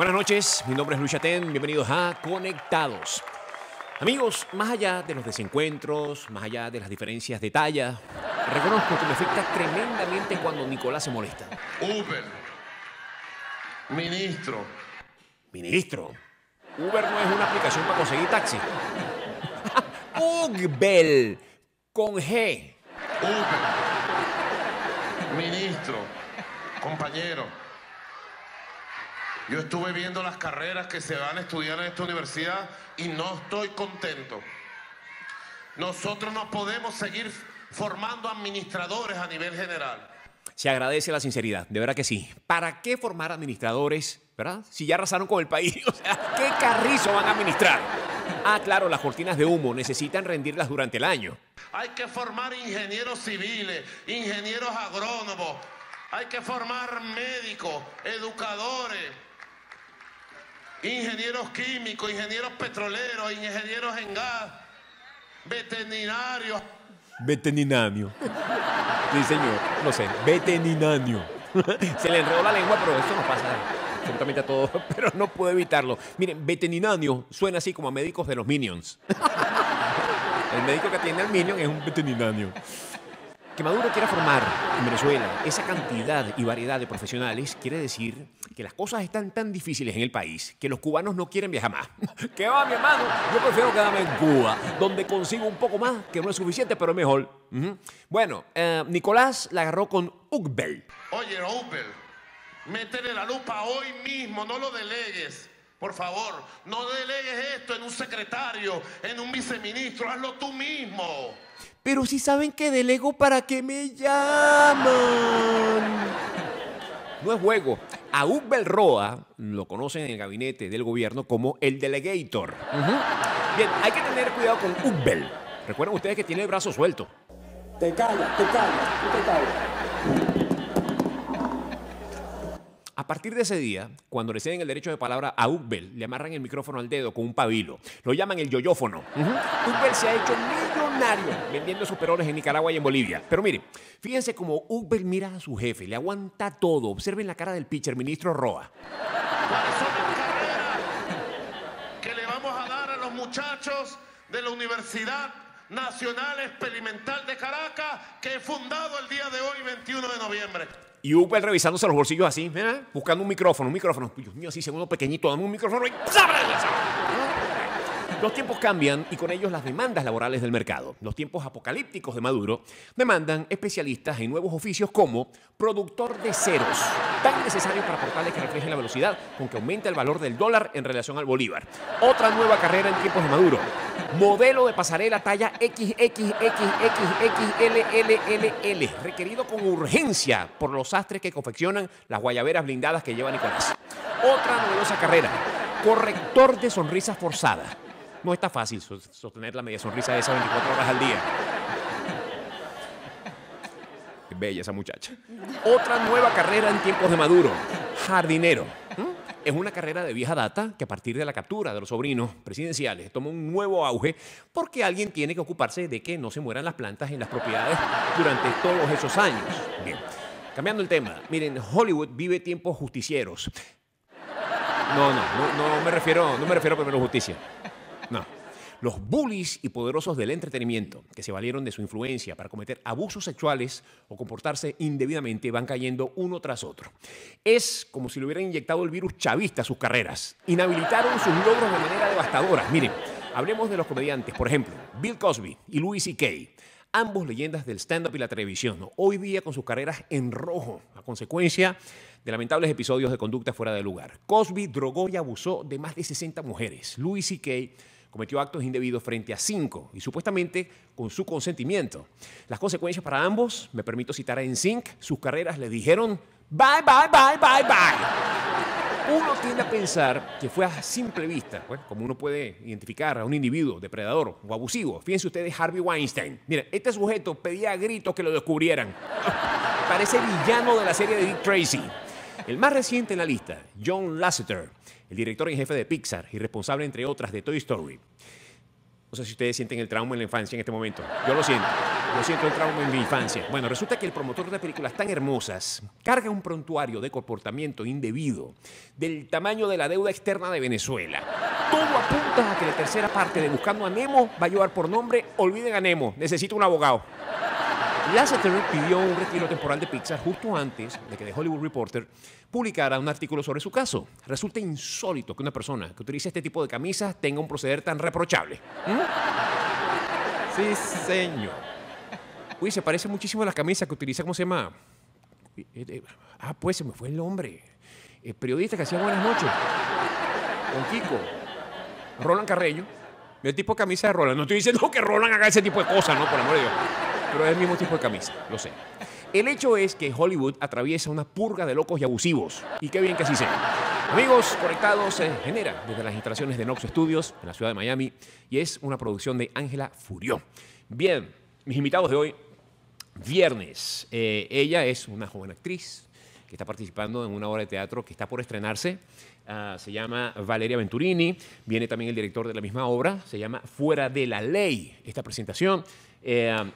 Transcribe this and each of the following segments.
Buenas noches, mi nombre es Luis Chatén, bienvenidos a Conectados. Amigos, más allá de los desencuentros, más allá de las diferencias de talla, reconozco que me afecta tremendamente cuando Nicolás se molesta. Uber, ministro. Ministro, Uber no es una aplicación para conseguir taxi. Ugbel, con G. Uber, ministro, compañero. Yo estuve viendo las carreras que se van a estudiar en esta universidad y no estoy contento. Nosotros no podemos seguir formando administradores a nivel general. Se agradece la sinceridad, de verdad que sí. ¿Para qué formar administradores, verdad? Si ya arrasaron con el país, o sea, ¿qué carrizo van a administrar? Ah, claro, las cortinas de humo necesitan rendirlas durante el año. Hay que formar ingenieros civiles, ingenieros agrónomos, hay que formar médicos, educadores, ingenieros químicos, ingenieros petroleros, ingenieros en gas, veterinarios. Veterinario. Sí, señor. No sé, veterinario. Se le enredó la lengua, pero esto nos pasa absolutamente a todos, pero no puedo evitarlo. Miren, veterinario suena así como a médicos de los Minions. El médico que atiende al Minion es un veterinario. Que Maduro quiera formar en Venezuela esa cantidad y variedad de profesionales quiere decir que las cosas están tan difíciles en el país que los cubanos no quieren viajar más. ¿Qué va, mi hermano? Yo prefiero quedarme en Cuba, donde consigo un poco más, que no es suficiente, pero es mejor. Bueno, Nicolás la agarró con Ugbel. Oye, Uber, métele la lupa hoy mismo, no lo delegues. Por favor, no delegues esto en un secretario, en un viceministro, hazlo tú mismo. Pero si saben que delego, ¿para qué me llaman? No es juego. A Ugbel Roa lo conocen en el gabinete del gobierno como el delegator. Bien, hay que tener cuidado con Ugbel. Recuerden ustedes que tiene el brazo suelto. Te callas, tú te callas. A partir de ese día, cuando le ceden el derecho de palabra a Ugbel, le amarran el micrófono al dedo con un pabilo. Lo llaman el yoyófono. Ugbel se ha hecho millonario vendiendo sus peroles en Nicaragua y en Bolivia. Pero miren, fíjense cómo Ugbel mira a su jefe, le aguanta todo. Observen la cara del pitcher, ministro Roa. ¿Cuáles son las carreras que le vamos a dar a los muchachos de la Universidad Nacional Experimental de Caracas, que he fundado el día de hoy, 21 de noviembre? Y Ugbel revisándose los bolsillos así, buscando un micrófono. Dios mío, así, segundo pequeñito, dame un micrófono y Los tiempos cambian y con ellos las demandas laborales del mercado. Los tiempos apocalípticos de Maduro demandan especialistas en nuevos oficios como productor de ceros, tan necesarios para portales que reflejen la velocidad con que aumenta el valor del dólar en relación al bolívar. Otra nueva carrera en tiempos de Maduro. Modelo de pasarela talla XXXXXLLLL, requerido con urgencia por los sastres que confeccionan las guayaberas blindadas que lleva Nicolás. Otra novedosa carrera, corrector de sonrisas forzadas. No está fácil sostener la media sonrisa de esas 24 horas al día. Qué bella esa muchacha. Otra nueva carrera en tiempos de Maduro, jardinero. Es una carrera de vieja data que a partir de la captura de los sobrinos presidenciales toma un nuevo auge porque alguien tiene que ocuparse de que no se mueran las plantas en las propiedades durante todos esos años. Bien, cambiando el tema, miren, Hollywood vive tiempos justicieros. No me refiero primero a justicia. No. Los bullies y poderosos del entretenimiento que se valieron de su influencia para cometer abusos sexuales o comportarse indebidamente van cayendo uno tras otro. Es como si le hubieran inyectado el virus chavista a sus carreras. Inhabilitaron sus logros de manera devastadora. Miren, hablemos de los comediantes, por ejemplo, Bill Cosby y Louis C.K., ambos leyendas del stand-up y la televisión, ¿no? Hoy día con sus carreras en rojo, a consecuencia de lamentables episodios de conducta fuera de lugar. Cosby drogó y abusó de más de 60 mujeres. Louis C.K. cometió actos indebidos frente a 5 y supuestamente con su consentimiento. Las consecuencias para ambos, me permito citar a NSYNC, sus carreras le dijeron bye, bye, bye, bye, bye. Uno tiende a pensar que fue a simple vista, pues, como uno puede identificar a un individuo depredador o abusivo. Fíjense ustedes Harvey Weinstein. Miren, este sujeto pedía a gritos que lo descubrieran. Parece villano de la serie de Dick Tracy. El más reciente en la lista, John Lasseter, el director en jefe de Pixar y responsable, entre otras, de Toy Story. No sé si ustedes sienten el trauma en la infancia en este momento. Yo lo siento. Yo siento el trauma en mi infancia. Bueno, resulta que el promotor de películas tan hermosas carga un prontuario de comportamiento indebido del tamaño de la deuda externa de Venezuela. Todo apunta a que la tercera parte de Buscando a Nemo va a llevar por nombre Olviden a Nemo, necesito un abogado. Lasseter pidió un retiro temporal de Pixar justo antes de que The Hollywood Reporter publicara un artículo sobre su caso. Resulta insólito que una persona que utiliza este tipo de camisas tenga un proceder tan reprochable. Sí, señor. Uy, se parece muchísimo a las camisas que utiliza, ¿cómo se llama? Pues se me fue el nombre. El periodista que hacía Buenas Noches. Con Kiko. Roland Carreño. El tipo de camisa de Roland. No estoy diciendo que Roland haga ese tipo de cosas, ¿no? Por amor de Dios. Pero es el mismo tipo de camisa, lo sé. El hecho es que Hollywood atraviesa una purga de locos y abusivos. Y qué bien que así sea. Amigos, Conectados se genera desde las instalaciones de Nox Studios en la ciudad de Miami y es una producción de Ángela Furió. Bien, mis invitados de hoy, viernes. Ella es una joven actriz que está participando en una obra de teatro que está por estrenarse. Se llama Valeria Venturini. Viene también el director de la misma obra. Se llama Fuera de la Ley. Esta presentación.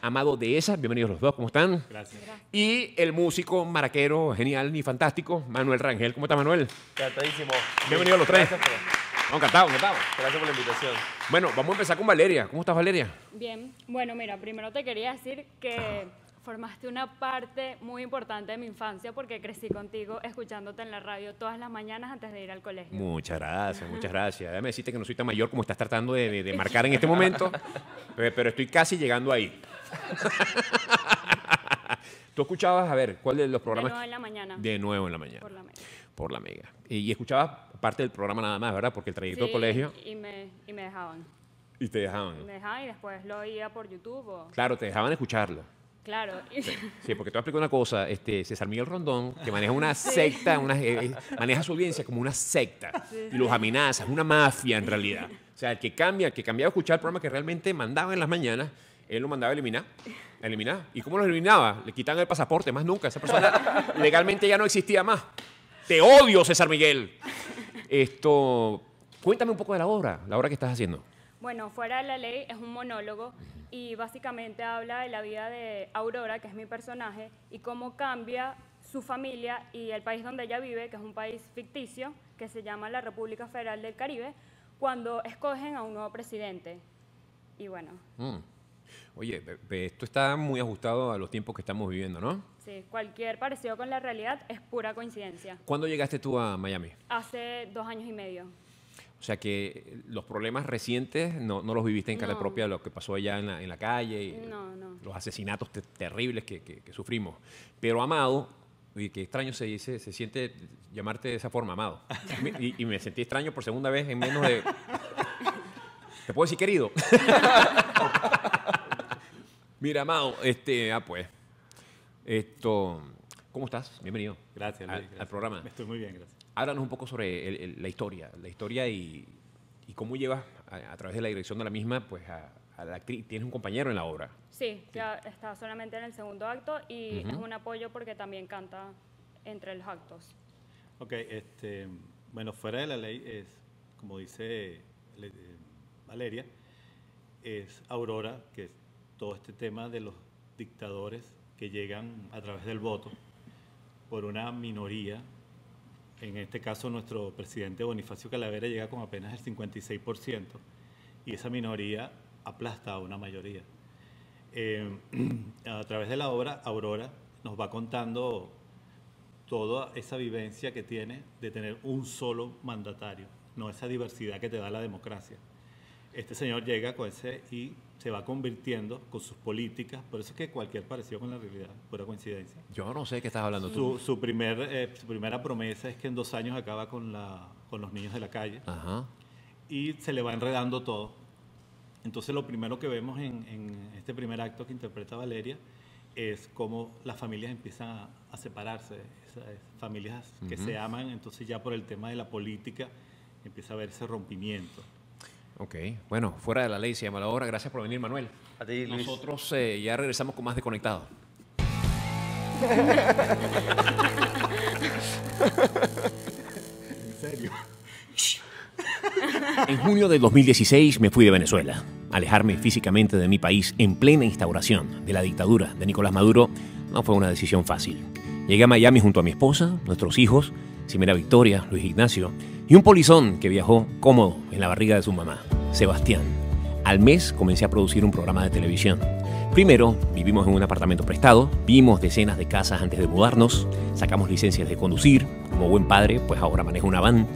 Amado Dehesa, bienvenidos los dos, ¿cómo están? Gracias. Y el músico maraquero, genial y fantástico, Manuel Rangel. ¿Cómo está, Manuel? Encantadísimo. Bienvenidos los tres. Gracias Encantado. gracias por la invitación. Bueno, vamos a empezar con Valeria. ¿Cómo estás, Valeria? Bien, bueno, mira, primero te quería decir que formaste una parte muy importante de mi infancia porque crecí contigo escuchándote en la radio todas las mañanas antes de ir al colegio. Muchas gracias, muchas gracias. Déjame decirte que no soy tan mayor como estás tratando de marcar en este momento, pero estoy casi llegando ahí. ¿Tú escuchabas, a ver, cuál de los programas? De nuevo en la mañana. De nuevo en la mañana. Por la Mega. Por la Mega. Y escuchabas parte del programa nada más, ¿verdad? Porque el trayecto Sí, al colegio. y me dejaban. Y te dejaban. Me dejaban y después lo oía por YouTube o... Claro, te dejaban escucharlo. Claro. Sí, porque te voy a explicar una cosa. César Miguel Rondón, que maneja una secta, maneja su audiencia como una secta. Y los amenaza, es una mafia en realidad. O sea, el que cambiaba a escuchar el programa que realmente mandaba en las mañanas, él lo mandaba a eliminar. ¿Y cómo lo eliminaba? Le quitaban el pasaporte, más nunca. Esa persona legalmente ya no existía más. Te odio, César Miguel. Cuéntame un poco de la obra que estás haciendo. Bueno, Fuera de la Ley es un monólogo y básicamente habla de la vida de Aurora, que es mi personaje, y cómo cambia su familia y el país donde ella vive, que es un país ficticio, que se llama la República Federal del Caribe, cuando escogen a un nuevo presidente. Y bueno. Oye, esto está muy ajustado a los tiempos que estamos viviendo, ¿no? Sí, cualquier parecido con la realidad es pura coincidencia. ¿Cuándo llegaste tú a Miami? Hace 2 años y medio. O sea que los problemas recientes no los viviste en carne No. propia, lo que pasó allá en la calle, y No. los asesinatos terribles que sufrimos. Pero Amado, y qué extraño se siente llamarte de esa forma, Amado. Y me sentí extraño por segunda vez en menos de... ¿Te puedo decir querido? Mira, Amado, pues, ¿cómo estás? Bienvenido. Gracias, Luis, gracias. Al programa. Estoy muy bien, gracias. Háblanos un poco sobre la historia y cómo llevas a través de la dirección de la misma pues a la actriz. Tienes un compañero en la obra. Sí, ya está solamente en el segundo acto y es un apoyo porque también canta entre los actos. Ok, bueno, Fuera de la Ley es, como dice Valeria, es Aurora, que es todo este tema de los dictadores que llegan a través del voto por una minoría. En este caso, nuestro presidente Bonifacio Calavera llega con apenas el 56% y esa minoría aplasta a una mayoría. A través de la obra, Aurora nos va contando toda esa vivencia que tiene de tener un solo mandatario, no esa diversidad que te da la democracia. Este señor llega con ese y se va convirtiendo con sus políticas, por eso es que cualquier parecido con la realidad, pura coincidencia. Yo no sé de qué estás hablando tú. Su primera promesa es que en 2 años acaba con los niños de la calle. Ajá. Y se le va enredando todo. Entonces lo primero que vemos en este primer acto que interpreta Valeria es cómo las familias empiezan a separarse, esas familias que se aman, entonces ya por el tema de la política empieza a haber ese rompimiento. Ok, bueno, Fuera de la Ley se llama la obra. Gracias por venir, Manuel. A ti, Luis. Nosotros ya regresamos con más de Conectado. ¿En serio? En junio de 2016 me fui de Venezuela. alejarme físicamente de mi país en plena instauración de la dictadura de Nicolás Maduro no fue una decisión fácil. Llegué a Miami junto a mi esposa, nuestros hijos, Ximena Victoria, Luis Ignacio y un polizón que viajó cómodo en la barriga de su mamá, Sebastián. Al mes comencé a producir un programa de televisión. Primero, vivimos en un apartamento prestado, vimos decenas de casas antes de mudarnos, sacamos licencias de conducir, como buen padre, pues ahora manejo una van.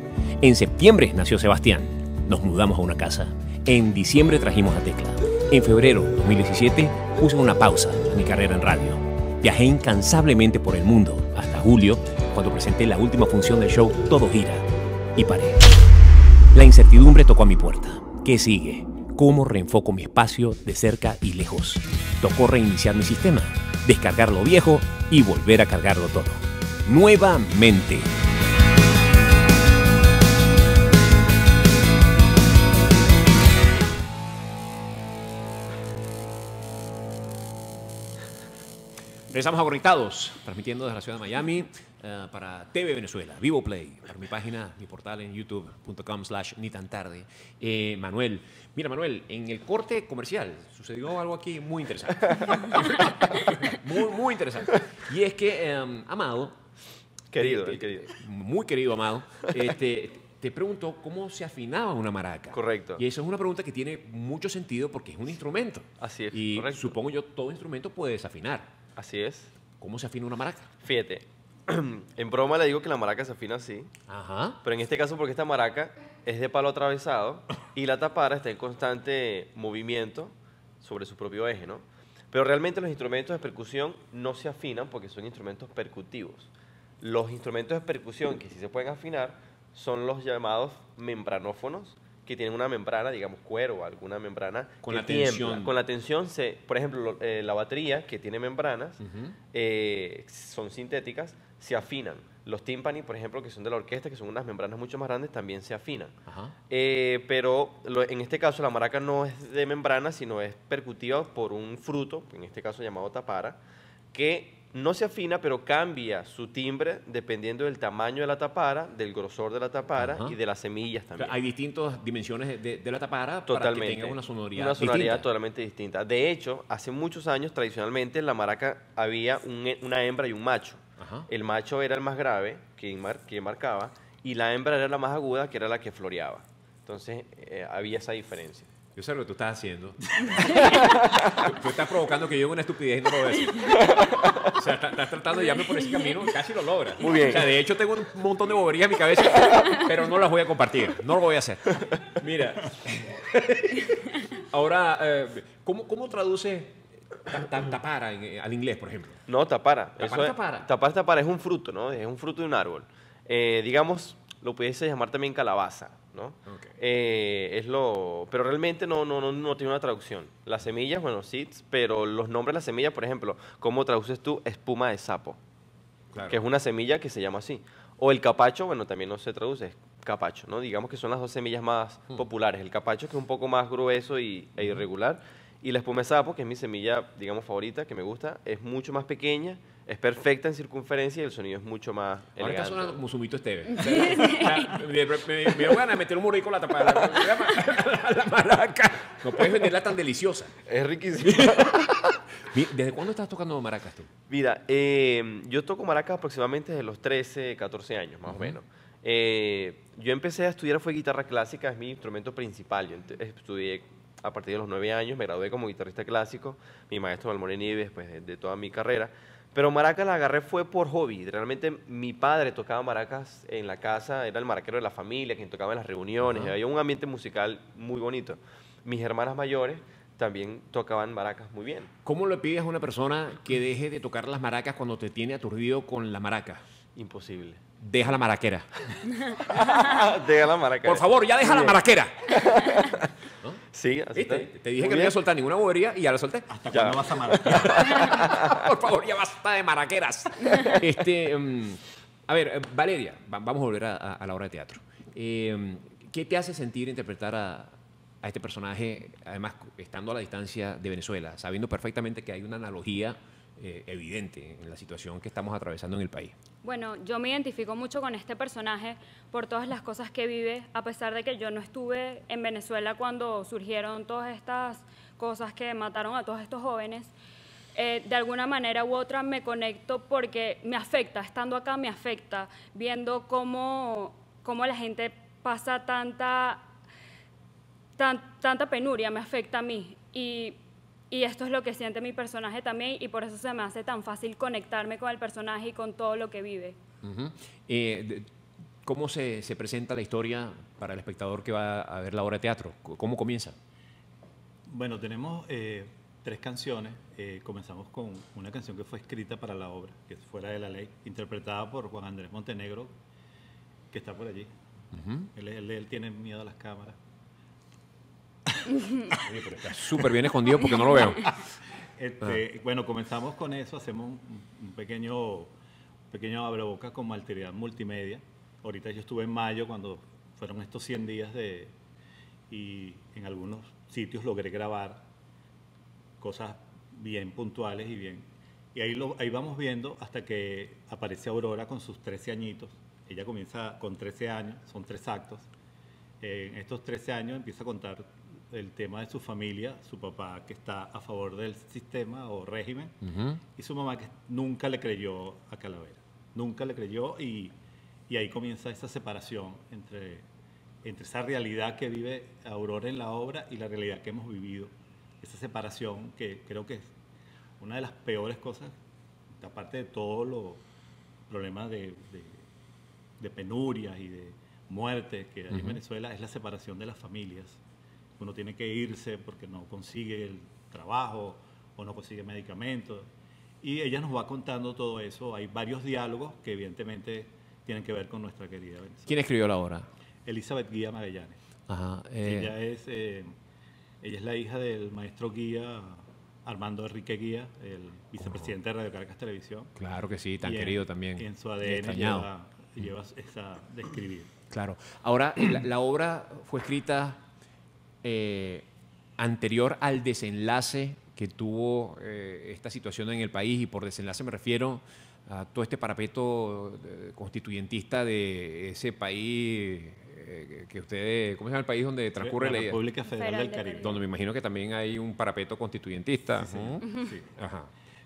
En septiembre nació Sebastián, nos mudamos a una casa. En diciembre trajimos a Tecla. En febrero de 2017 puse una pausa a mi carrera en radio. Viajé incansablemente por el mundo hasta julio, cuando presenté la última función del show Todo Gira, y paré. La incertidumbre tocó a mi puerta. ¿Qué sigue? ¿Cómo reenfoco mi espacio de cerca y lejos? Tocó reiniciar mi sistema, descargar lo viejo y volver a cargarlo todo. Nuevamente. Regresamos a Conectados, transmitiendo desde la ciudad de Miami para TV Venezuela, Vivo Play, para mi página, mi portal en youtube.com/nitantarde. Manuel, mira Manuel, en el corte comercial sucedió algo aquí muy interesante. muy interesante. Y es que Amado, Querido, el querido. muy querido Amado, te preguntó cómo se afinaba una maraca. Correcto. Y eso es una pregunta que tiene mucho sentido porque es un instrumento. Así es, Y correcto. supongo yo, todo instrumento puede desafinar. Así es. ¿Cómo se afina una maraca? Fíjate, en broma le digo que la maraca se afina así, Ajá. pero en este caso porque esta maraca es de palo atravesado y la tapara está en constante movimiento sobre su propio eje, ¿no? Pero realmente los instrumentos de percusión no se afinan porque son instrumentos percutivos. Los instrumentos de percusión que sí se pueden afinar son los llamados membranófonos, que tienen una membrana, digamos cuero o alguna membrana Con que la tensión. tiembla. Con la tensión, por ejemplo, la batería que tiene membranas, son sintéticas, se afinan. Los tímpanis, por ejemplo, que son de la orquesta, que son unas membranas mucho más grandes, también se afinan. Ajá. Pero en este caso la maraca no es de membrana, sino es percutida por un fruto, en este caso llamado tapara, que no se afina, pero cambia su timbre dependiendo del tamaño de la tapara, del grosor de la tapara Ajá. y de las semillas O sea, también. hay distintas dimensiones de la tapara Totalmente. para que tenga una sonoridad Una sonoridad distinta. totalmente distinta. De hecho, hace muchos años, tradicionalmente, en la maraca había una hembra y un macho. Ajá. El macho era el más grave, quien marcaba, y la hembra era la más aguda, que era la que floreaba. Entonces, había esa diferencia. Yo sé lo que tú estás haciendo. Tú estás provocando que yo haga una estupidez y no lo voy a decir. O sea, estás tratando de llevarme por ese camino, casi lo logras. Muy bien. O sea, de hecho tengo un montón de boberías en mi cabeza, pero no las voy a compartir. No lo voy a hacer. Mira. Ahora, ¿cómo traduces tapara al inglés, por ejemplo? No, tapara. Tapara, Eso es, tapara. tapara es un fruto, ¿no? Es un fruto de un árbol. Digamos, lo pudiese llamar también calabaza, ¿no? Ok. Pero realmente no tiene una traducción. Las semillas, bueno, seeds, pero los nombres de las semillas, por ejemplo, ¿cómo traduces tú espuma de sapo? Claro. Que es una semilla que se llama así. O el capacho, bueno, también no se traduce, es capacho, ¿no? Digamos que son las dos semillas más populares. El capacho, que es un poco más grueso e irregular, y la espuma de sapo, que es mi semilla, digamos, favorita, que me gusta, es mucho más pequeña, es perfecta en circunferencia y el sonido es mucho más Ahora está elegante. sonando como Sumito Esteve. O sea, me dio ganas de meter un morico a la tapara. La maraca. No puedes venderla tan deliciosa. Es riquísimo. ¿Desde cuándo estás tocando maracas tú? Mira, yo toco maracas aproximadamente desde los 13, 14 años, más o menos. Yo empecé a estudiar, fue guitarra clásica, es mi instrumento principal. Yo estudié a partir de los 9 años, me gradué como guitarrista clásico, mi maestro Valmore Nieves, después de toda mi carrera. Pero maracas la agarré fue por hobby. Realmente mi padre tocaba maracas en la casa, era el maraquero de la familia, quien tocaba en las reuniones, había un ambiente musical muy bonito. Mis hermanas mayores también tocaban maracas muy bien. ¿Cómo le pides a una persona que deje de tocar las maracas cuando te tiene aturdido con la maraca? Imposible. Deja la maraquera. Deja la maraca. Por favor, ya deja la maraquera. Sí, así ¿Viste? está. Te dije Muy que no iba a bien. soltar ninguna bobería y ya la solté. ¿Hasta Ya. cuándo vas a marcar? Por favor, ya basta de maraqueras. A ver, Valeria, vamos a volver a la obra de teatro. ¿Qué te hace sentir interpretar a este personaje, además estando a la distancia de Venezuela, sabiendo perfectamente que hay una analogía evidente en la situación que estamos atravesando en el país. Bueno, yo me identifico mucho con este personaje por todas las cosas que vive, a pesar de que yo no estuve en Venezuela cuando surgieron todas estas cosas que mataron a todos estos jóvenes. De alguna manera u otra me conecto porque me afecta, estando acá me afecta, viendo cómo la gente pasa tanta penuria, me afecta a mí. Y esto es lo que siente mi personaje también, y por eso se me hace tan fácil conectarme con el personaje y con todo lo que vive. ¿Cómo se presenta la historia para el espectador que va a ver la obra de teatro? ¿Cómo comienza? Bueno, tenemos 3 canciones. Comenzamos con una canción que fue escrita para la obra, que es Fuera de la Ley, interpretada por Juan Andrés Montenegro, que está por allí. Él tiene miedo a las cámaras. Oye, pero está súper bien escondido porque no lo veo. Bueno, comenzamos con eso, hacemos un pequeño abrebocas con Alteridad Multimedia. Ahorita yo estuve en mayo cuando fueron estos 100 días y en algunos sitios logré grabar cosas bien puntuales y ahí vamos viendo hasta que aparece Aurora con sus 13 añitos. Ella comienza con 13 años, son 3 actos. En estos 13 años empieza a contar el tema de su familia, su papá que está a favor del sistema o régimen, y su mamá que nunca le creyó a Calavera, nunca le creyó, y ahí comienza esa separación entre esa realidad que vive Aurora en la obra y la realidad que hemos vivido, esa separación que creo que es una de las peores cosas, aparte de todos los problemas de penurias y de muertes que hay en Venezuela, es la separación de las familias. Uno tiene que irse porque no consigue el trabajo o no consigue medicamentos. Y ella nos va contando todo eso. Hay varios diálogos que evidentemente tienen que ver con nuestra querida Venezuela. ¿Quién escribió la obra? Elizabeth Guía Magallanes. Ajá, ella es la hija del maestro Guía, Armando Enrique Guía, el vicepresidente de Radio Caracas Televisión. Claro que sí, tan querido también. Y en su ADN lleva esa de escribir. Claro. Ahora, la obra fue escrita anterior al desenlace que tuvo esta situación en el país, y por desenlace me refiero a todo este parapeto constituyentista de ese país que ustedes, ¿cómo se llama el país donde transcurre la República Federal del Caribe? Donde me imagino que también hay un parapeto constituyentista. Sí, sí. Ajá.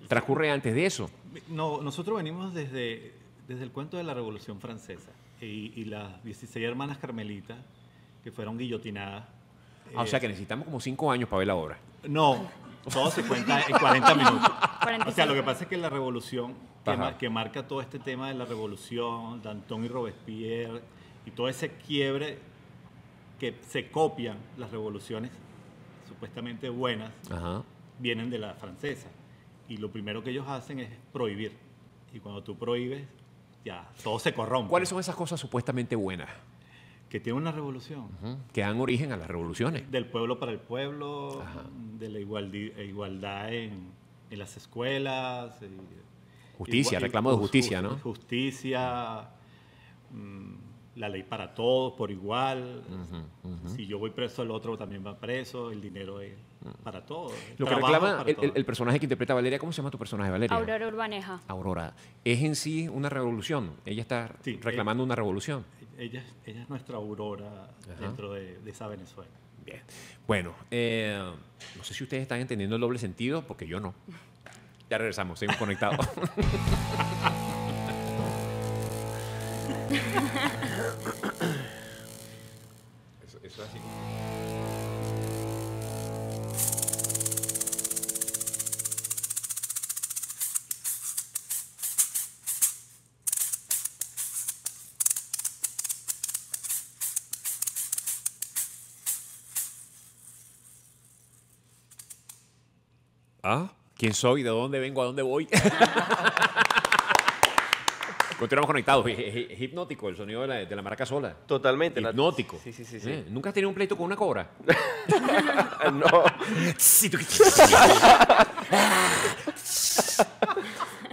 ¿Transcurre antes de eso? No, nosotros venimos desde el cuento de la Revolución Francesa y las 16 hermanas carmelitas que fueron guillotinadas. O sea que necesitamos como 5 años para ver la obra. No, todo se cuenta en 40 minutos. 45. O sea, lo que pasa es que la revolución, que marca todo este tema de la revolución, Danton y Robespierre, y todo ese quiebre que se copian las revoluciones supuestamente buenas, vienen de la francesa. Y lo primero que ellos hacen es prohibir. Y cuando tú prohíbes, ya, todo se corrompe. ¿Cuáles son esas cosas supuestamente buenas? Que tiene una revolución. Que dan origen a las revoluciones. Del pueblo para el pueblo, de la igualdad en las escuelas. Justicia, reclamo de justicia, ¿no? Justicia, la ley para todos por igual. Si yo voy preso, el otro también va preso, el dinero es para todos. Lo que reclama el personaje que interpreta Valeria, ¿cómo se llama tu personaje, Valeria? Aurora Urbaneja. Aurora. Es en sí una revolución. Ella está reclamando una revolución. Ella es nuestra Aurora dentro de esa Venezuela. Bien. Bueno, no sé si ustedes están entendiendo el doble sentido, porque yo no. Ya regresamos, seguimos conectados. Eso es así. ¿Quién soy? ¿De dónde vengo? ¿A dónde voy? Continuamos conectados. Es hipnótico el sonido de la maraca sola. Totalmente. Hipnótico. Sí. ¿Nunca has tenido un pleito con una cobra? No.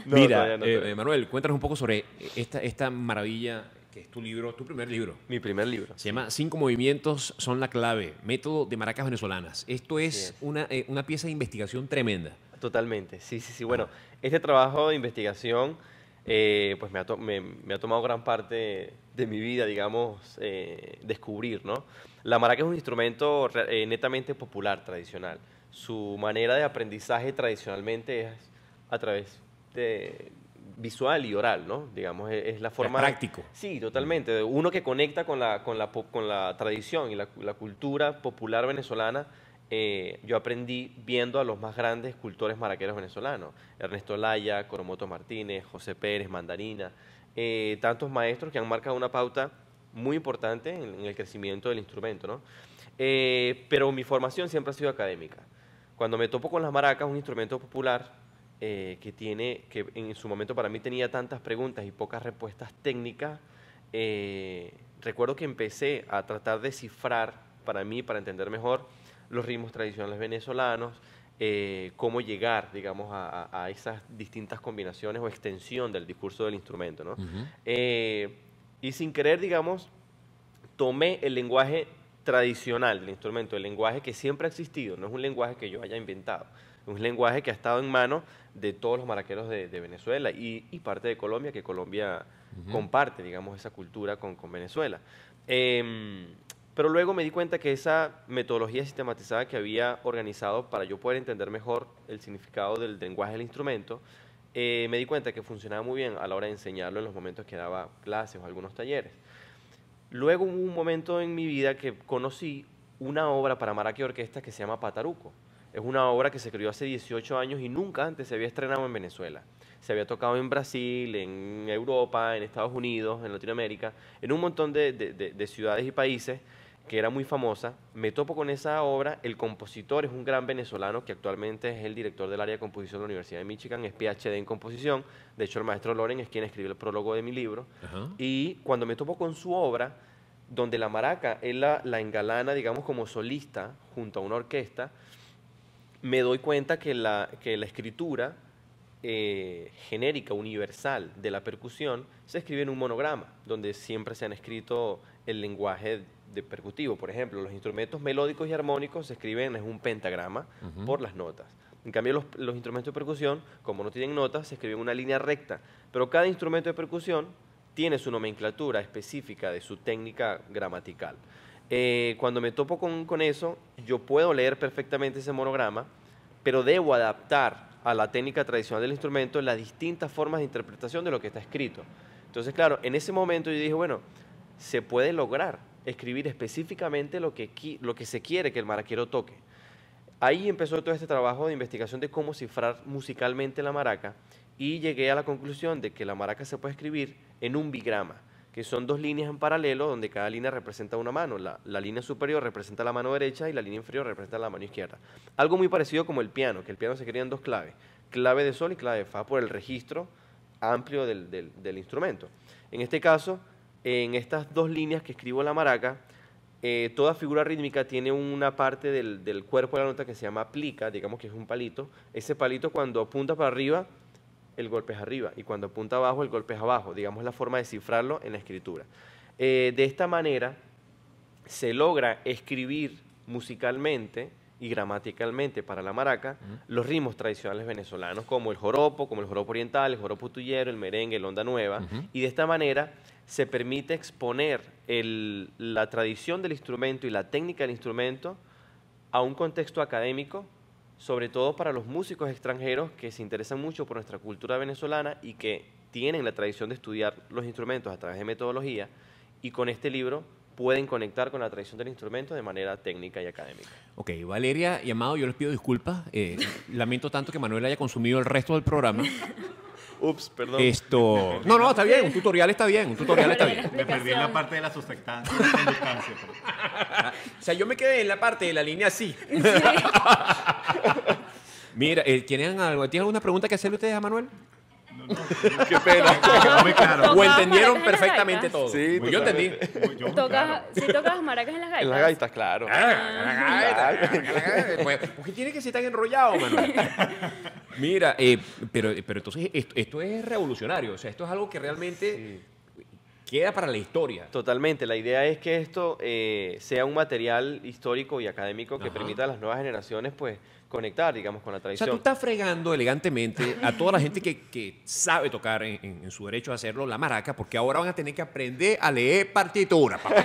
Mira, Manuel, cuéntanos un poco sobre esta maravilla que es tu libro, tu primer libro. Mi primer libro. Se llama 5 movimientos son la clave, método de maracas venezolanas. Esto es una pieza de investigación tremenda. Totalmente, sí, sí, sí. Bueno, este trabajo de investigación pues me ha tomado gran parte de mi vida, digamos, descubrir, ¿no? La maraca es un instrumento netamente popular, tradicional. Su manera de aprendizaje tradicionalmente es a través de visual y oral, ¿no? Digamos, es la forma... práctico. Sí, totalmente. Uno que conecta con la tradición y la cultura popular venezolana. Yo aprendí viendo a los más grandes cultores maraqueros venezolanos, Ernesto Laya, Coromoto Martínez, José Pérez, Mandarina, tantos maestros que han marcado una pauta muy importante en el crecimiento del instrumento, ¿no? Pero mi formación siempre ha sido académica. Cuando me topo con las maracas, un instrumento popular que en su momento para mí tenía tantas preguntas y pocas respuestas técnicas, recuerdo que empecé a tratar de cifrar para mí, para entender mejor, los ritmos tradicionales venezolanos, cómo llegar, digamos, a esas distintas combinaciones o extensión del discurso del instrumento, ¿no? Y sin querer, digamos, tomé el lenguaje tradicional del instrumento, el lenguaje que siempre ha existido, no es un lenguaje que yo haya inventado, es un lenguaje que ha estado en manos de todos los maraqueros de Venezuela y parte de Colombia, que Colombia comparte, digamos, esa cultura con Venezuela. Pero luego me di cuenta que esa metodología sistematizada que había organizado para yo poder entender mejor el significado del lenguaje del instrumento, me di cuenta que funcionaba muy bien a la hora de enseñarlo en los momentos que daba clases o algunos talleres. Luego hubo un momento en mi vida que conocí una obra para maraca y orquesta que se llama Pataruco. Es una obra que se creó hace 18 años y nunca antes se había estrenado en Venezuela. Se había tocado en Brasil, en Europa, en Estados Unidos, en Latinoamérica, en un montón de ciudades y países, que era muy famosa. Me topo con esa obra. El compositor es un gran venezolano que actualmente es el director del área de composición de la Universidad de Michigan, es PhD en composición. De hecho, el maestro Loren es quien escribió el prólogo de mi libro. Y cuando me topo con su obra, donde la maraca él la engalana, digamos, como solista junto a una orquesta, me doy cuenta que la escritura genérica, universal de la percusión se escribe en un monograma, donde siempre se han escrito el lenguaje de percutivo. Por ejemplo, los instrumentos melódicos y armónicos se escriben en un pentagrama por las notas. En cambio, los instrumentos de percusión, como no tienen notas, se escriben en una línea recta. Pero cada instrumento de percusión tiene su nomenclatura específica de su técnica gramatical. Cuando me topo con eso, yo puedo leer perfectamente ese monograma, pero debo adaptar a la técnica tradicional del instrumento las distintas formas de interpretación de lo que está escrito. Entonces, claro, en ese momento yo dije, bueno, se puede lograr escribir específicamente lo que se quiere que el maraquero toque. Ahí empezó todo este trabajo de investigación de cómo cifrar musicalmente la maraca y llegué a la conclusión de que la maraca se puede escribir en un bigrama, que son dos líneas en paralelo donde cada línea representa una mano. La línea superior representa la mano derecha y la línea inferior representa la mano izquierda. Algo muy parecido como el piano, que el piano se escribía en dos claves, clave de sol y clave de fa, por el registro amplio del instrumento. En este caso, en estas dos líneas que escribo la maraca, toda figura rítmica tiene una parte del cuerpo de la nota que se llama plica, digamos que es un palito. Ese palito cuando apunta para arriba, el golpe es arriba, y cuando apunta abajo, el golpe es abajo. Digamos, la forma de cifrarlo en la escritura. De esta manera se logra escribir musicalmente y gramaticalmente para la maraca los ritmos tradicionales venezolanos, como el joropo oriental, el joropo tuyero, el merengue, el onda nueva, y de esta manera se permite exponer la tradición del instrumento y la técnica del instrumento a un contexto académico, sobre todo para los músicos extranjeros que se interesan mucho por nuestra cultura venezolana y que tienen la tradición de estudiar los instrumentos a través de metodología, y con este libro pueden conectar con la tradición del instrumento de manera técnica y académica. Ok, Valeria y Amado, yo les pido disculpas. Lamento tanto que Manuel haya consumido el resto del programa. Ups, perdón. No, está bien, un tutorial está bien, Me perdí en la parte de la sustancia. O sea, yo me quedé en la parte de la línea sí. Mira, ¿tienen alguna pregunta que hacerle ustedes a Manuel? Qué pena. Claro. ¿O entendieron perfectamente todo? Sí, Yo entendí. ¿Sí tocas maracas en las gaitas? En las gaitas, claro. ¿Por qué tiene que ser tan enrollado, Manuel? Mira, pero entonces esto es revolucionario. O sea, esto es algo que realmente queda para la historia. Totalmente. La idea es que esto sea un material histórico y académico que Ajá. permita a las nuevas generaciones, pues, conectar, digamos, con la O sea, tradición. tú estás fregando elegantemente a toda la gente que sabe tocar en su derecho a hacerlo la maraca, porque ahora van a tener que aprender a leer partitura, papá.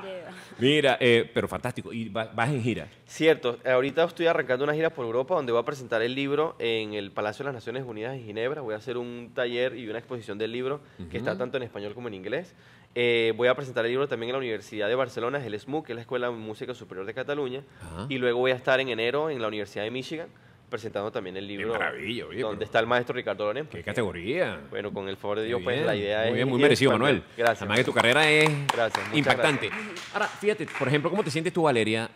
Yeah. Mira, pero fantástico. ¿Y vas en gira? Cierto, ahorita estoy arrancando una gira por Europa donde voy a presentar el libro en el Palacio de las Naciones Unidas en Ginebra. Voy a hacer un taller y una exposición del libro que está tanto en español como en inglés. Voy a presentar el libro también en la Universidad de Barcelona, es el SMUC, que es la Escuela de Música Superior de Cataluña. Ajá. Y luego voy a estar en enero en la Universidad de Michigan presentando también el libro maravilla, oye, donde pero- está el maestro Ricardo Loren. ¿Qué categoría? Bueno, con el favor de Muy Dios, pues bien, la idea es... muy bien, muy ir merecido, expandiendo. Manuel. Gracias. Además que tu carrera es Gracias, muchas impactante. gracias. Ahora, fíjate, por ejemplo, ¿cómo te sientes tú, Valeria?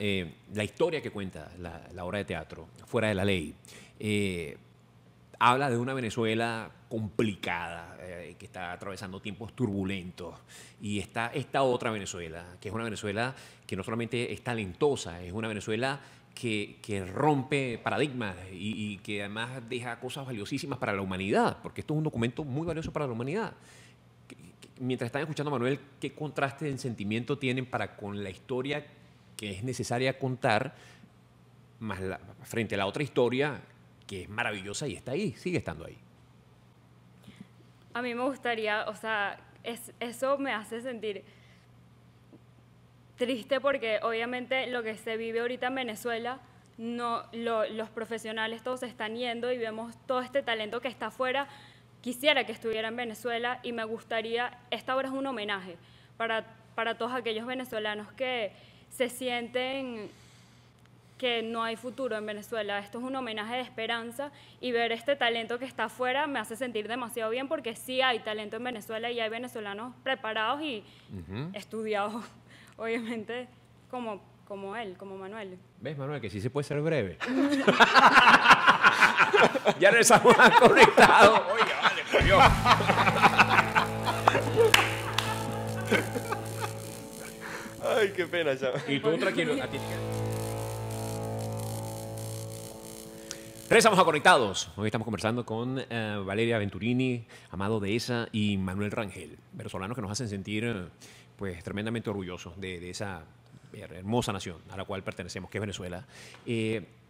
La historia que cuenta la obra de teatro, Fuera de la Ley, habla de una Venezuela complicada, que está atravesando tiempos turbulentos. Y está esta otra Venezuela, que es una Venezuela que no solamente es talentosa, es una Venezuela que rompe paradigmas y que además deja cosas valiosísimas para la humanidad, porque esto es un documento muy valioso para la humanidad. Mientras están escuchando a Manuel, ¿qué contraste en sentimiento tienen para con la historia que es necesaria contar más frente a la otra historia que es maravillosa y está ahí, sigue estando ahí? A mí me gustaría, o sea, eso me hace sentir triste porque obviamente lo que se vive ahorita en Venezuela, los profesionales todos se están yendo y vemos todo este talento que está afuera. Quisiera que estuviera en Venezuela y me gustaría, esta obra es un homenaje para todos aquellos venezolanos que se sienten que no hay futuro en Venezuela. Esto es un homenaje de esperanza y ver este talento que está afuera me hace sentir demasiado bien porque sí hay talento en Venezuela y hay venezolanos preparados y estudiados, obviamente, como él, como Manuel. ¿Ves, Manuel, que sí se puede ser breve? Ya regresamos conectados. Oye, vale, por Dios. Ay, qué pena, chaval. Y tú tranquilo, a ti. Regresamos a Conectados. Hoy estamos conversando con Valeria Venturini, Amado Dehesa y Manuel Rangel, venezolanos que nos hacen sentir pues tremendamente orgullosos de esa hermosa nación a la cual pertenecemos, que es Venezuela.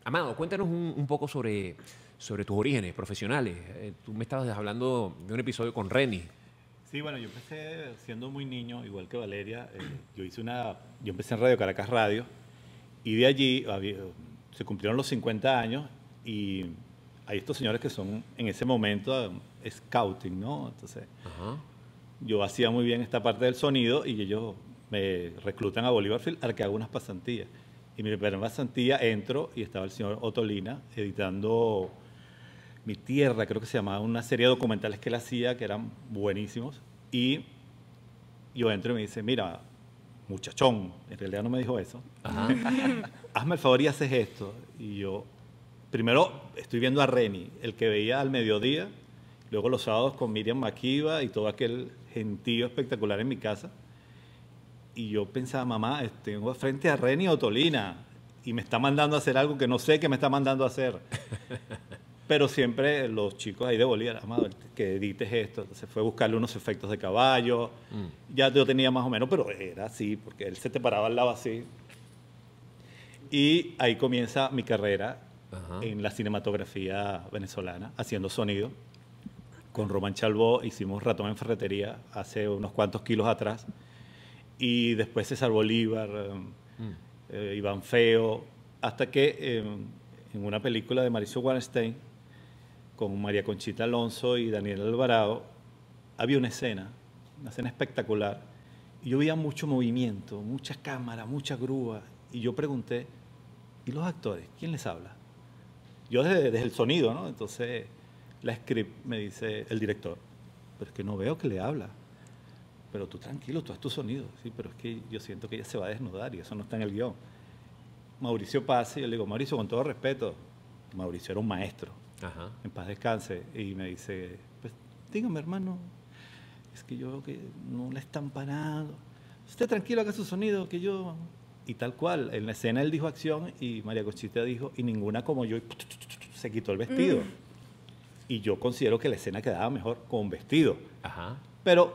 Amado, cuéntanos un poco sobre tus orígenes profesionales. Tú me estabas hablando de un episodio con Reni. Sí, bueno, yo empecé siendo muy niño, igual que Valeria. Yo empecé en Radio Caracas Radio y de allí se cumplieron los 50 años y hay estos señores que son en ese momento scouting, ¿no? Entonces, Ajá. yo hacía muy bien esta parte del sonido y ellos me reclutan a Bolívar Field a que haga unas pasantías. Y mi primera pasantía entro y estaba el señor Otolina editando Mi Tierra, creo que se llamaba, una serie de documentales que él hacía que eran buenísimos. Y yo entro y me dice, mira, muchachón, en realidad no me dijo eso, Ajá. hazme el favor y haces esto. Y yo, primero estoy viendo a Reni, el que veía al mediodía, luego los sábados con Miriam Makiba y todo aquel gentío espectacular en mi casa. Y yo pensaba, mamá, tengo frente a Reni Otolina y me está mandando a hacer algo que no sé qué me está mandando a hacer. Pero siempre los chicos ahí de Bolívar, Amado, que edites esto. Entonces fue buscarle unos efectos de caballo. Ya yo tenía más o menos, pero era así, porque él se te paraba al lado así. Y ahí comienza mi carrera Ajá. en la cinematografía venezolana, haciendo sonido. Con Román Chalbó hicimos Ratón en Ferretería hace unos cuantos kilos atrás. Y después César Bolívar, Iván Feo, hasta que en una película de Mauricio Wallenstein, con María Conchita Alonso y Daniel Alvarado, había una escena espectacular. Y yo veía mucho movimiento, muchas cámaras, mucha grúa. Y yo pregunté, ¿y los actores? ¿Quién les habla? Yo desde el sonido, ¿no? Entonces, la script me dice el director, pero es que no veo que le habla. Pero tú tranquilo, tú haz tu sonido. Sí, pero es que yo siento que ella se va a desnudar y eso no está en el guión. Mauricio pasa y yo le digo, Mauricio, con todo respeto, Mauricio era un maestro, Ajá. en paz descanse, y me dice, pues dígame, hermano, es que yo veo que no le están parando. Usted tranquilo, haga su sonido, que yo... Y tal cual, en la escena él dijo acción y María Conchita dijo, y ninguna como yo, y se quitó el vestido. Y yo considero que la escena quedaba mejor con vestido. Ajá. Pero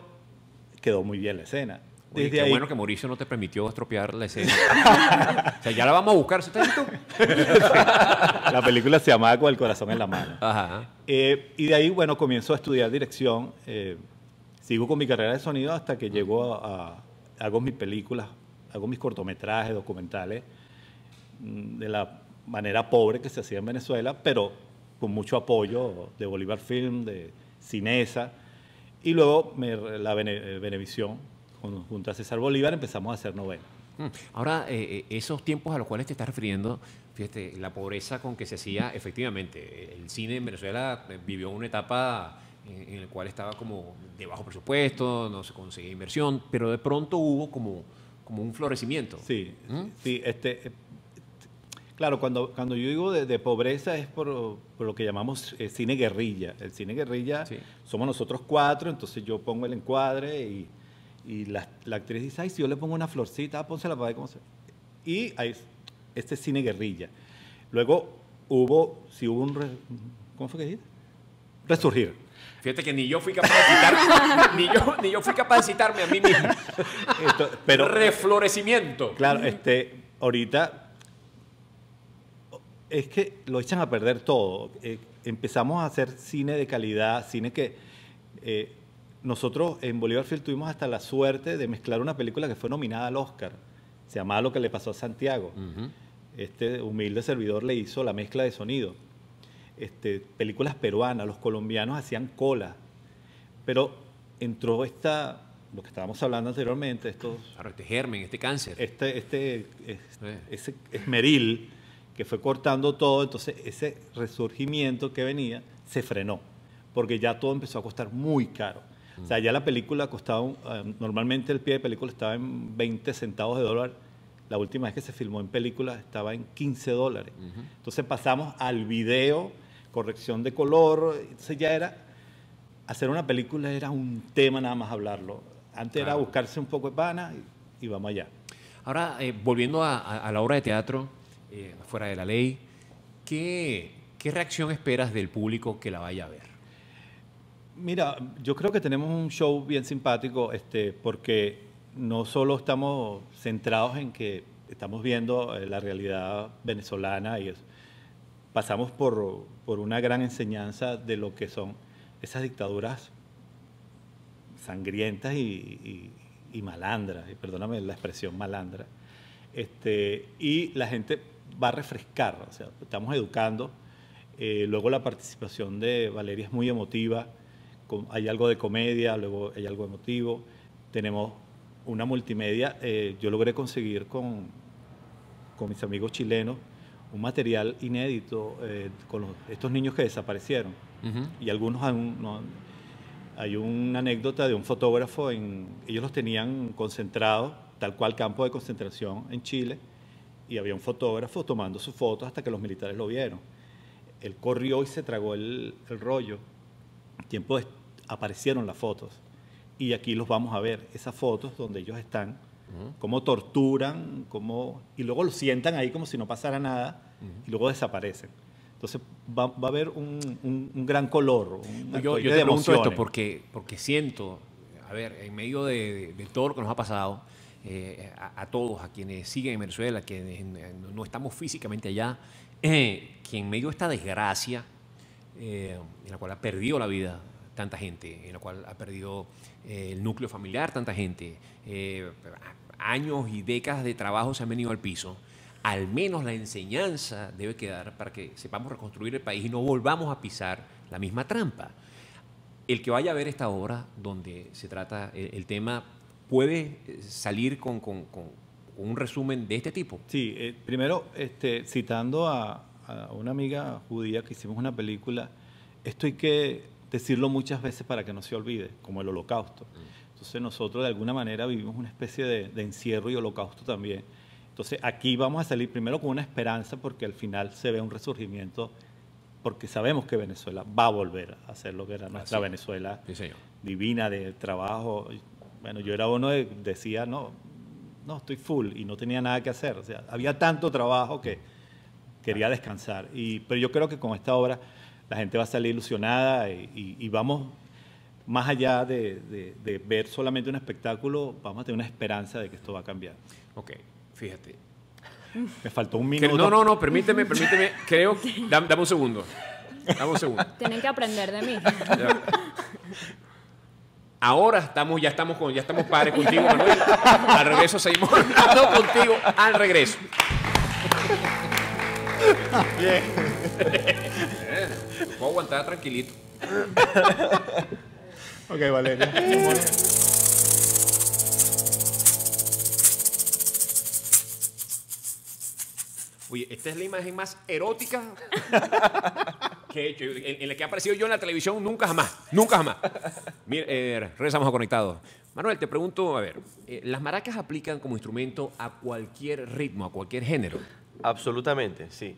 quedó muy bien la escena. Oye, Desde qué ahí, bueno que Mauricio no te permitió estropear la escena. O sea, ya la vamos a buscar, ¿sí está listo? la película se llamaba Con el corazón en la mano. Ajá. Y de ahí, bueno, comienzo a estudiar dirección. Sigo con mi carrera de sonido hasta que llego hago mis películas, hago mis cortometrajes, documentales, de la manera pobre que se hacía en Venezuela, pero con mucho apoyo de Bolívar Film, de Cinesa. Y luego Venevisión, junto a César Bolívar, empezamos a hacer novelas. Ahora, esos tiempos a los cuales te estás refiriendo, fíjate, la pobreza con que se hacía, efectivamente, el cine en Venezuela vivió una etapa en la cual estaba como de bajo presupuesto, no se conseguía inversión, pero de pronto hubo como un florecimiento. Sí, sí. Claro, cuando yo digo de pobreza es por lo que llamamos cine guerrilla. El cine guerrilla Sí. somos nosotros 4, entonces yo pongo el encuadre y la actriz dice, ay, si yo le pongo una florcita, pónsela para ver cómo se... Y hay este cine guerrilla. Luego hubo ¿cómo fue que dijiste? Resurgir. Fíjate que ni yo fui capaz de citarme, ni yo fui capaz de citarme a mí mismo. Pero, Reflorecimiento. claro, ahorita es que lo echan a perder todo. Empezamos a hacer cine de calidad, cine que nosotros en Bolívar Film tuvimos hasta la suerte de mezclar una película que fue nominada al Oscar. Se llamaba Lo que le pasó a Santiago. Este humilde servidor le hizo la mezcla de sonido. Películas peruanas, los colombianos hacían cola. Pero entró lo que estábamos hablando anteriormente, Este germen, este cáncer. ese esmeril que fue cortando todo, entonces ese resurgimiento que venía se frenó, porque ya todo empezó a costar muy caro. O sea, ya la película costaba, normalmente el pie de película estaba en 20 centavos de dólar. La última vez que se filmó en película estaba en 15 dólares. Entonces pasamos al video, corrección de color, entonces ya hacer una película era un tema nada más hablarlo. Antes era buscarse un poco de pana y vamos allá. Ahora, volviendo a la obra de teatro, Fuera de la Ley, ¿qué reacción esperas del público que la vaya a ver? Mira, yo creo que tenemos un show bien simpático, porque no solo estamos centrados en que estamos viendo la realidad venezolana y eso. Pasamos por una gran enseñanza de lo que son esas dictaduras sangrientas y malandras, y perdóname la expresión malandra, y la gente va a refrescar, o sea, estamos educando. Luego la participación de Valeria es muy emotiva, hay algo de comedia, luego hay algo emotivo, tenemos una multimedia. Yo logré conseguir con mis amigos chilenos un material inédito con estos niños que desaparecieron. Y algunos hay una anécdota de un fotógrafo, ellos los tenían concentrados, tal cual campo de concentración en Chile, y había un fotógrafo tomando sus fotos hasta que los militares lo vieron. Él corrió y se tragó el rollo. Tiempo aparecieron las fotos. Y aquí los vamos a ver, esas fotos donde ellos están, cómo torturan, y luego los sientan ahí como si no pasara nada, y luego desaparecen. Entonces va a haber un gran color. Yo te pregunto esto porque siento, a ver, en medio de todo lo que nos ha pasado, a todos, a quienes siguen en Venezuela, que no estamos físicamente allá, que en medio de esta desgracia, en la cual ha perdido la vida tanta gente, en la cual ha perdido el núcleo familiar tanta gente, años y décadas de trabajo se han venido al piso. Al menos la enseñanza debe quedar para que sepamos reconstruir el país y no volvamos a pisar la misma trampa. El que vaya a ver esta obra donde se trata el tema puede salir con un resumen de este tipo. Sí, primero, citando a una amiga judía que hicimos una película, esto hay que decirlo muchas veces para que no se olvide, como el Holocausto. Entonces nosotros de alguna manera vivimos una especie de encierro y holocausto también. Entonces aquí vamos a salir primero con una esperanza, porque al final se ve un resurgimiento, porque sabemos que Venezuela va a volver a ser lo que era nuestra Venezuela, sí, señor, divina, de trabajo. Bueno, yo era uno que decía, no, estoy full, y no tenía nada que hacer. O sea, había tanto trabajo que quería descansar. Pero yo creo que con esta obra la gente va a salir ilusionada y vamos más allá de ver solamente un espectáculo, vamos a tener una esperanza de que esto va a cambiar. Ok, fíjate. Me faltó un minuto. No, permíteme. Creo, dame un segundo. Dame un segundo. Tienen que aprender de mí. Ya. Ahora ya estamos padres contigo, Manuel. Al regreso seguimos hablando contigo. Al regreso. Bien. Puedo aguantar tranquilito. Ok, Valeria. Oye, esta es la imagen más erótica que he hecho, en la que ha aparecido yo en la televisión, nunca jamás. Mira, regresamos a Conectados. Manuel, te pregunto, a ver, ¿las maracas aplican como instrumento a cualquier ritmo, a cualquier género? Absolutamente, sí.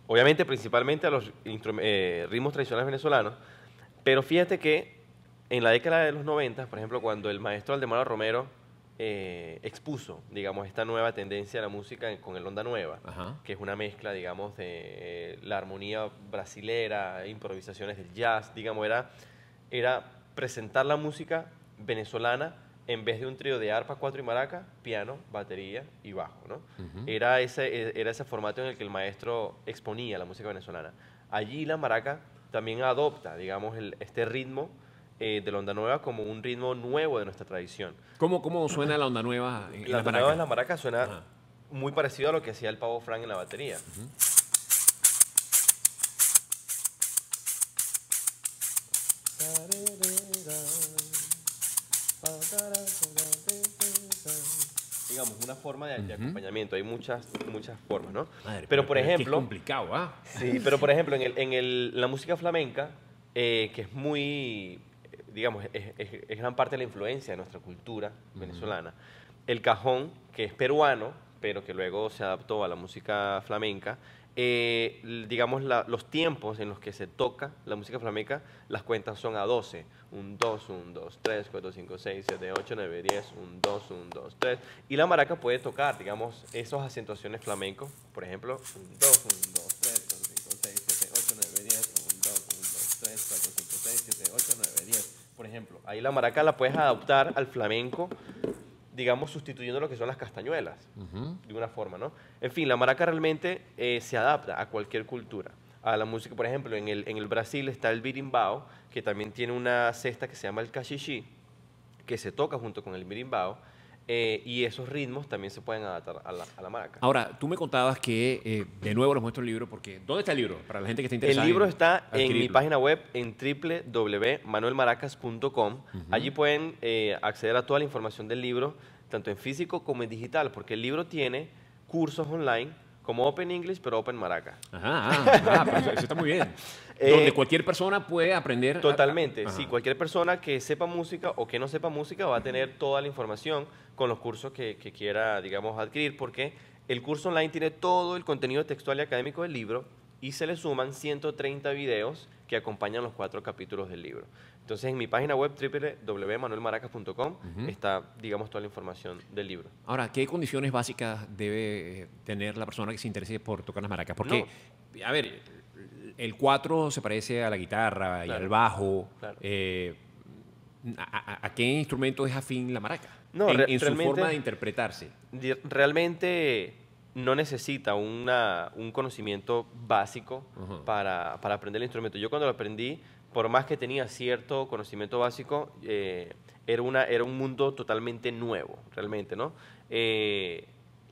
Obviamente, principalmente a los ritmos tradicionales venezolanos, pero fíjate que en la década de los 90, por ejemplo, cuando el maestro Aldemaro Romero expuso, digamos, esta nueva tendencia a la música con el onda nueva, Ajá. que es una mezcla, digamos, de la armonía brasilera, improvisaciones del jazz, digamos, era presentar la música venezolana en vez de un trío de arpa, cuatro y maraca, piano, batería y bajo, ¿no? Era ese formato en el que el maestro exponía la música venezolana. Allí la maraca también adopta, digamos, este ritmo de la onda nueva como un ritmo nuevo de nuestra tradición. ¿Cómo suena la onda nueva en La las onda nueva en la maracas? maraca suena Ajá. muy parecido a lo que hacía el Pavo Frank en la batería. Digamos, una forma de acompañamiento. Hay muchas formas, ¿no? Madre, pero, por es que es ejemplo, complicado, ¿ah? sí, pero por ejemplo, la música flamenca, que es muy, digamos, es gran parte de la influencia de nuestra cultura venezolana. El cajón, que es peruano, pero que luego se adaptó a la música flamenca, digamos, los tiempos en los que se toca la música flamenca, las cuentas son a 12. 1, 2, 1, 2, 3, 4, 5, 6, 7, 8, 9, 10, 1, 2, 1, 2, 3. Y la maraca puede tocar, digamos, esas acentuaciones flamencos, por ejemplo, 1, 2, 1, 2, 3, 4, 5, 6, 7, 8, 9, 10, 1, 2, 1, 2, 3, 4, 5, 6, 7, 8, 9, 10. Por ejemplo, ahí la maraca la puedes adaptar al flamenco, digamos, sustituyendo lo que son las castañuelas, de una forma, ¿no? En fin, la maraca realmente se adapta a cualquier cultura. A la música, por ejemplo, en el Brasil está el birimbao, que también tiene una cesta que se llama el cachixí, que se toca junto con el birimbao, y esos ritmos también se pueden adaptar a la maraca. Ahora, tú me contabas que, de nuevo les muestro el libro, porque ¿dónde está el libro? Para la gente que está interesada. El libro está en mi adquirirlo. página web en www.manuelmaracas.com. Allí pueden acceder a toda la información del libro, tanto en físico como en digital, porque el libro tiene cursos online como Open English, pero Open Maraca. Pero eso está muy bien. Donde cualquier persona puede aprender. Totalmente, Ajá. sí. Cualquier persona que sepa música o que no sepa música va a tener toda la información con los cursos que quiera, digamos, adquirir, porque el curso online tiene todo el contenido textual y académico del libro y se le suman 130 videos que acompañan los 4 capítulos del libro. Entonces, en mi página web, www.manuelmaracas.com, está, digamos, toda la información del libro. Ahora, ¿qué condiciones básicas debe tener la persona que se interese por tocar las maracas? Porque, a ver, el 4 se parece a la guitarra y Claro. al bajo. Claro. ¿A qué instrumento es afín la maraca? No, en su realmente- forma de interpretarse. Realmente no necesita un conocimiento básico Ujú. para aprender el instrumento. Yo cuando lo aprendí, por más que tenía cierto conocimiento básico, era un mundo totalmente nuevo, realmente, ¿no?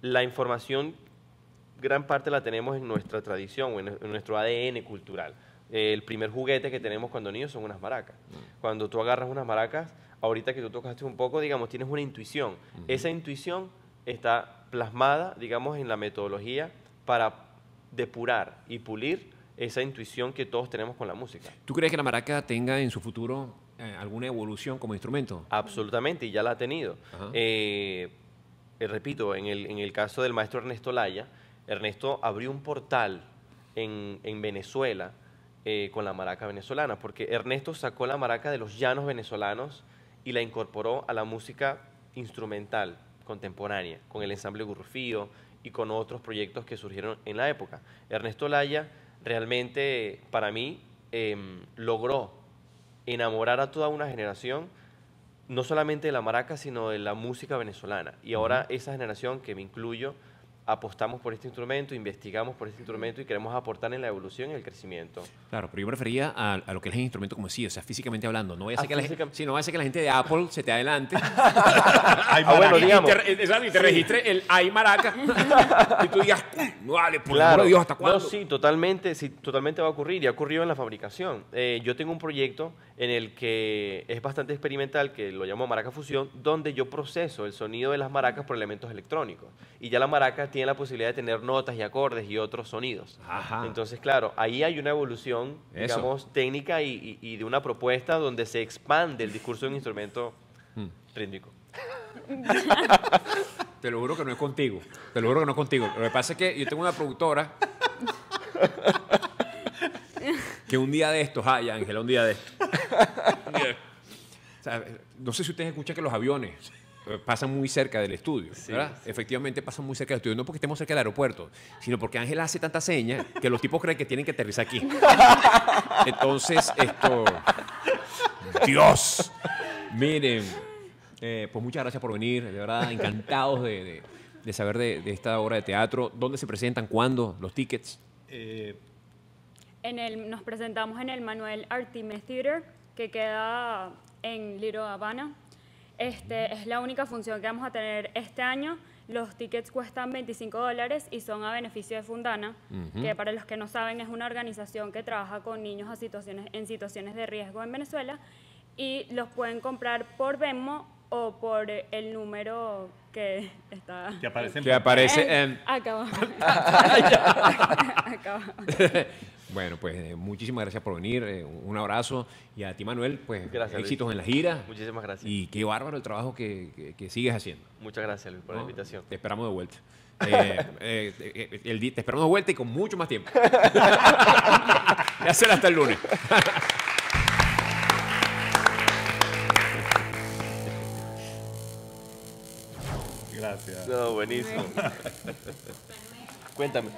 La información, gran parte la tenemos en nuestra tradición o en nuestro ADN cultural. El primer juguete que tenemos cuando niños son unas maracas. Cuando tú agarras unas maracas, ahorita que tú tocaste un poco, digamos, tienes una intuición. Esa intuición está plasmada, digamos, en la metodología para depurar y pulir esa intuición que todos tenemos con la música. ¿Tú crees que la maraca tenga en su futuro alguna evolución como instrumento? Absolutamente, y ya la ha tenido. Ajá. Repito, en el caso del maestro Ernesto Laya, Ernesto abrió un portal en Venezuela con la maraca venezolana, porque Ernesto sacó la maraca de los llanos venezolanos y la incorporó a la música instrumental contemporánea, con el ensamble Gurrufío y con otros proyectos que surgieron en la época. Ernesto Laya realmente, para mí, logró enamorar a toda una generación, no solamente de la maraca, sino de la música venezolana. Y ahora esa generación, que me incluyo, apostamos por este instrumento, investigamos por este instrumento y queremos aportar en la evolución y el crecimiento. Claro, pero yo me refería a lo que es el instrumento como sí, o sea, físicamente hablando. No vaya a ser, que, física- no vaya a ser que la gente de Apple se te adelante bueno, digamos. y te registre el ay maraca y tú digas, no vale, por el Claro. amor de Dios, ¿hasta cuándo? No, sí, totalmente va a ocurrir y ha ocurrido en la fabricación. Yo tengo un proyecto en el que es bastante experimental, que lo llamo Maraca Fusión, donde yo proceso el sonido de las maracas por elementos electrónicos. Y ya la maraca tiene la posibilidad de tener notas y acordes y otros sonidos. Ajá. Entonces, claro, ahí hay una evolución, Eso. digamos, técnica y de una propuesta donde se expande el discurso de un instrumento rítmico. Te lo juro que no es contigo. Te lo juro que no es contigo. Lo que pasa es que yo tengo una productora que un día de estos, ay, Ángela, un día de estos. O sea, no sé si ustedes escuchan que los aviones pasan muy cerca del estudio, ¿verdad? sí. Efectivamente pasan muy cerca del estudio, no porque estemos cerca del aeropuerto, sino porque Ángela hace tanta seña que los tipos creen que tienen que aterrizar aquí. Entonces, Dios, miren, pues muchas gracias por venir, de verdad, encantados de saber de esta obra de teatro. ¿Dónde se presentan? ¿Cuándo? ¿Los tickets? Nos presentamos en el Manuel Artime Theater, que queda en Little Havana. Es la única función que vamos a tener este año. Los tickets cuestan $25 y son a beneficio de Fundana, que para los que no saben es una organización que trabaja con niños en situaciones de riesgo en Venezuela, y los pueden comprar por Venmo o por el número que está... Que aparece en Que aparece en... Acá abajo. Acá abajo. Bueno, pues muchísimas gracias por venir, un abrazo, y a ti, Manuel, pues Gracias, éxitos Luis. en la gira. Muchísimas gracias. Y qué bárbaro el trabajo que sigues haciendo. Muchas gracias, Luis, por la ¿no? invitación. Te esperamos de vuelta. Te esperamos de vuelta y con mucho más tiempo. Ya será hasta el lunes. Gracias. No, buenísimo. Cuéntame.